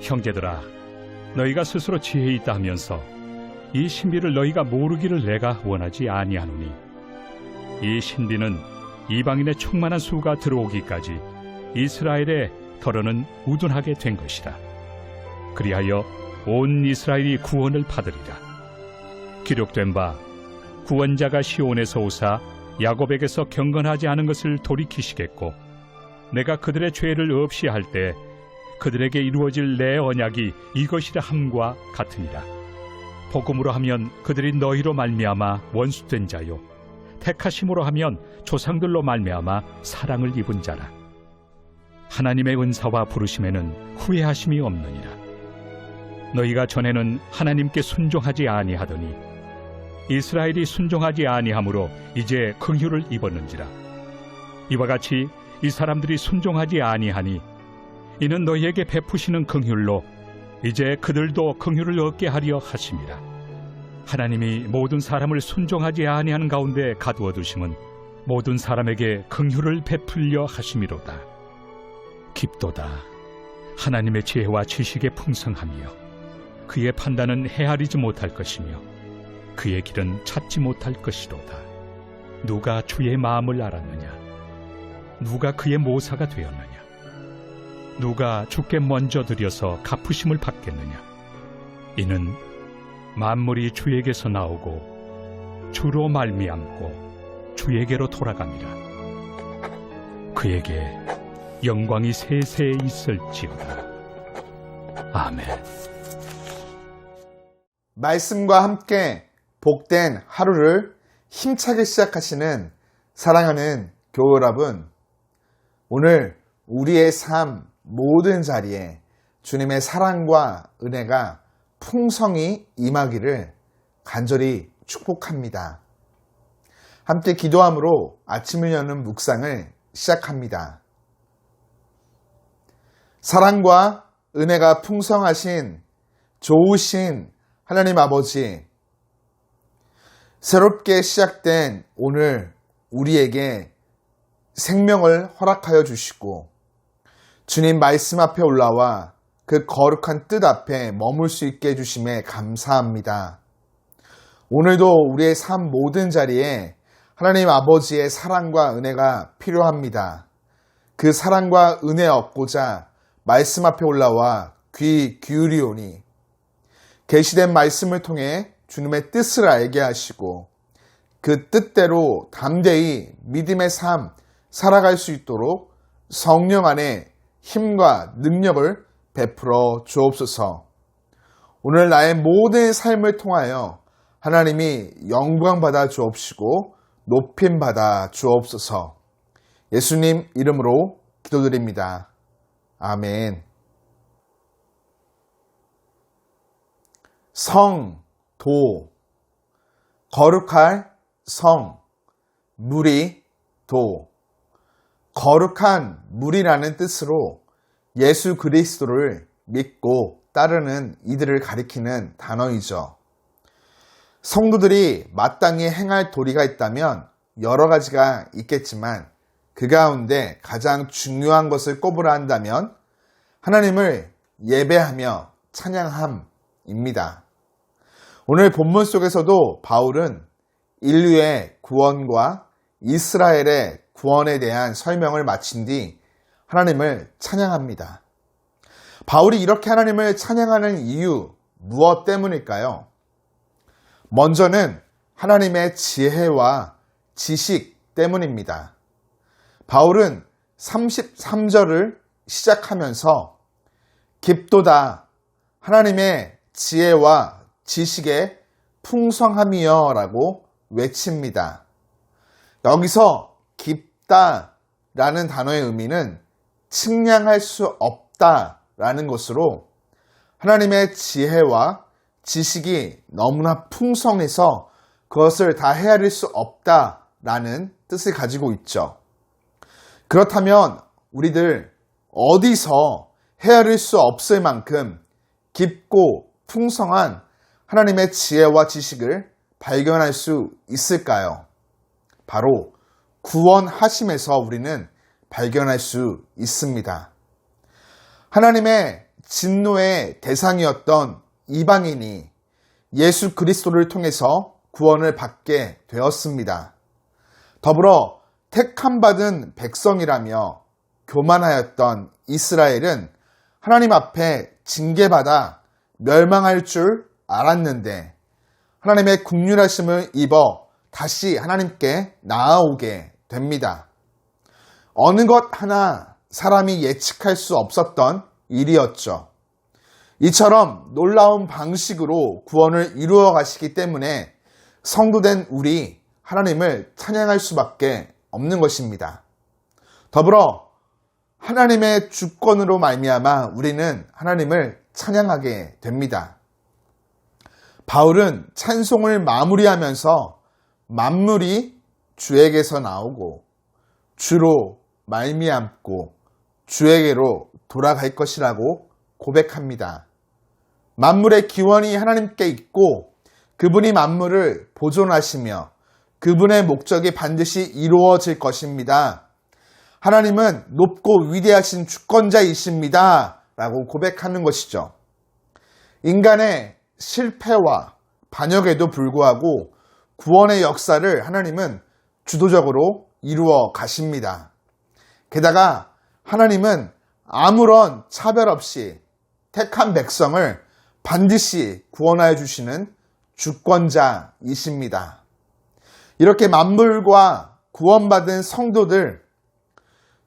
형제들아, 너희가 스스로 지혜 있다 하면서 이 신비를 너희가 모르기를 내가 원하지 아니하노니, 이 신비는 이방인의 충만한 수가 들어오기까지 이스라엘의 더러는 우둔하게 된 것이라. 그리하여 온 이스라엘이 구원을 받으리라. 기록된 바 구원자가 시온에서 오사 야곱에게서 경건하지 않은 것을 돌이키시겠고, 내가 그들의 죄를 없이 할 때 그들에게 이루어질 내 언약이 이것이라 함과 같으니라. 복음으로 하면 그들이 너희로 말미암아 원수된 자요, 택하심으로 하면 조상들로 말미암아 사랑을 입은 자라. 하나님의 은사와 부르심에는 후회하심이 없느니라. 너희가 전에는 하나님께 순종하지 아니하더니 이스라엘이 순종하지 아니하므로 이제 긍휼을 입었는지라. 이와 같이 이 사람들이 순종하지 아니하니 이는 너희에게 베푸시는 긍휼로 이제 그들도 긍휼을 얻게 하려 하심이라. 하나님이 모든 사람을 순종하지 아니하는 가운데 가두어 두심은 모든 사람에게 긍휼을 베풀려 하심이로다. 깊도다. 하나님의 지혜와 지식의 풍성하며 그의 판단은 헤아리지 못할 것이며 그의 길은 찾지 못할 것이로다. 누가 주의 마음을 알았느냐? 누가 그의 모사가 되었느냐? 누가 주께 먼저 드려서 갚으심을 받겠느냐? 이는 만물이 주에게서 나오고 주로 말미암고 주에게로 돌아갑니다. 그에게 영광이 세세에 있을지어다. 아멘. 말씀과 함께 복된 하루를 힘차게 시작하시는 사랑하는 교우 여러분, 오늘 우리의 삶 모든 자리에 주님의 사랑과 은혜가 풍성히 임하기를 간절히 축복합니다. 함께 기도함으로 아침을 여는 묵상을 시작합니다. 사랑과 은혜가 풍성하신 좋으신 하나님 아버지, 새롭게 시작된 오늘 우리에게 생명을 허락하여 주시고 주님 말씀 앞에 올라와 그 거룩한 뜻 앞에 머물 수 있게 해주심에 감사합니다. 오늘도 우리의 삶 모든 자리에 하나님 아버지의 사랑과 은혜가 필요합니다. 그 사랑과 은혜 얻고자 말씀 앞에 올라와 귀 기울이오니 계시된 말씀을 통해 주님의 뜻을 알게 하시고 그 뜻대로 담대히 믿음의 삶 살아갈 수 있도록 성령 안에 힘과 능력을 베풀어 주옵소서. 오늘 나의 모든 삶을 통하여 하나님이 영광 받아 주옵시고 높임 받아 주옵소서. 예수님 이름으로 기도드립니다. 아멘. 성, 도, 거룩할 성, 무리, 도. 거룩한 무리라는 뜻으로 예수 그리스도를 믿고 따르는 이들을 가리키는 단어이죠. 성도들이 마땅히 행할 도리가 있다면 여러 가지가 있겠지만 그 가운데 가장 중요한 것을 꼽으라 한다면 하나님을 예배하며 찬양함입니다. 오늘 본문 속에서도 바울은 인류의 구원과 이스라엘의 구원에 대한 설명을 마친 뒤 하나님을 찬양합니다. 바울이 이렇게 하나님을 찬양하는 이유 무엇 때문일까요? 먼저는 하나님의 지혜와 지식 때문입니다. 바울은 33절을 시작하면서 깊도다 하나님의 지혜와 지식의 풍성함이여 라고 외칩니다. 여기서 깊다 라는 단어의 의미는 측량할 수 없다 라는 것으로 하나님의 지혜와 지식이 너무나 풍성해서 그것을 다 헤아릴 수 없다 라는 뜻을 가지고 있죠. 그렇다면 우리들 어디서 헤아릴 수 없을 만큼 깊고 풍성한 하나님의 지혜와 지식을 발견할 수 있을까요? 바로 구원하심에서 우리는 발견할 수 있습니다. 하나님의 진노의 대상이었던 이방인이 예수 그리스도를 통해서 구원을 받게 되었습니다. 더불어 택함받은 백성이라며 교만하였던 이스라엘은 하나님 앞에 징계받아 멸망할 줄 알았는데 하나님의 긍휼하심을 입어 다시 하나님께 나아오게 됩니다. 어느 것 하나 사람이 예측할 수 없었던 일이었죠. 이처럼 놀라운 방식으로 구원을 이루어 가시기 때문에 성도된 우리 하나님을 찬양할 수밖에 없는 것입니다. 더불어 하나님의 주권으로 말미암아 우리는 하나님을 찬양하게 됩니다. 바울은 찬송을 마무리하면서 만물이 주에게서 나오고 주로 말미암고 주에게로 돌아갈 것이라고 고백합니다. 만물의 기원이 하나님께 있고 그분이 만물을 보존하시며 그분의 목적이 반드시 이루어질 것입니다. 하나님은 높고 위대하신 주권자이십니다. 라고 고백하는 것이죠. 인간의 실패와 반역에도 불구하고 구원의 역사를 하나님은 주도적으로 이루어 가십니다. 게다가 하나님은 아무런 차별 없이 택한 백성을 반드시 구원하여 주시는 주권자이십니다. 이렇게 만물과 구원받은 성도들,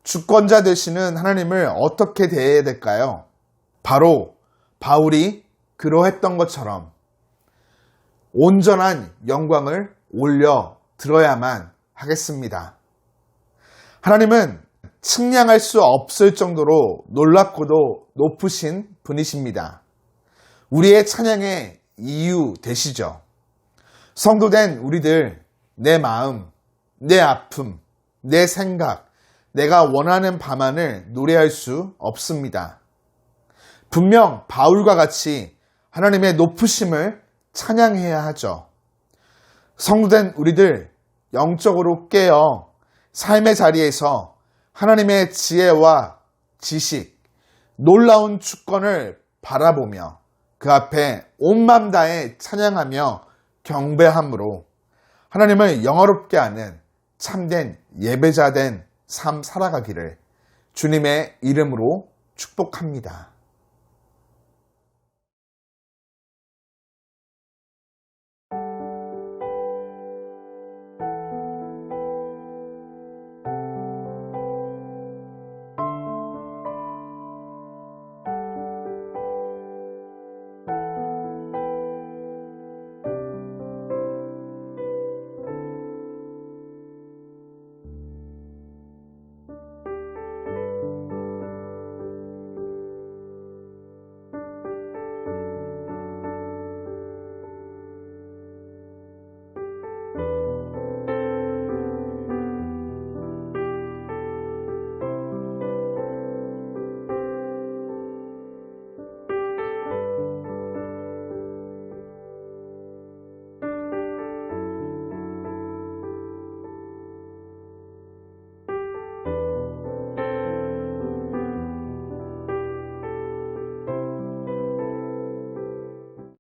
주권자 되시는 하나님을 어떻게 대해야 될까요? 바로 바울이 그러했던 것처럼 온전한 영광을 올려 들어야만 하겠습니다. 하나님은 측량할 수 없을 정도로 놀랍고도 높으신 분이십니다. 우리의 찬양의 이유 되시죠. 성도된 우리들, 내 마음, 내 아픔, 내 생각, 내가 원하는 바만을 노래할 수 없습니다. 분명 바울과 같이 하나님의 높으심을 찬양해야 하죠. 성도된 우리들 영적으로 깨어 삶의 자리에서 하나님의 지혜와 지식, 놀라운 주권을 바라보며 그 앞에 온 맘 다해 찬양하며 경배함으로 하나님을 영화롭게 하는 참된 예배자 된 삶 살아가기를 주님의 이름으로 축복합니다.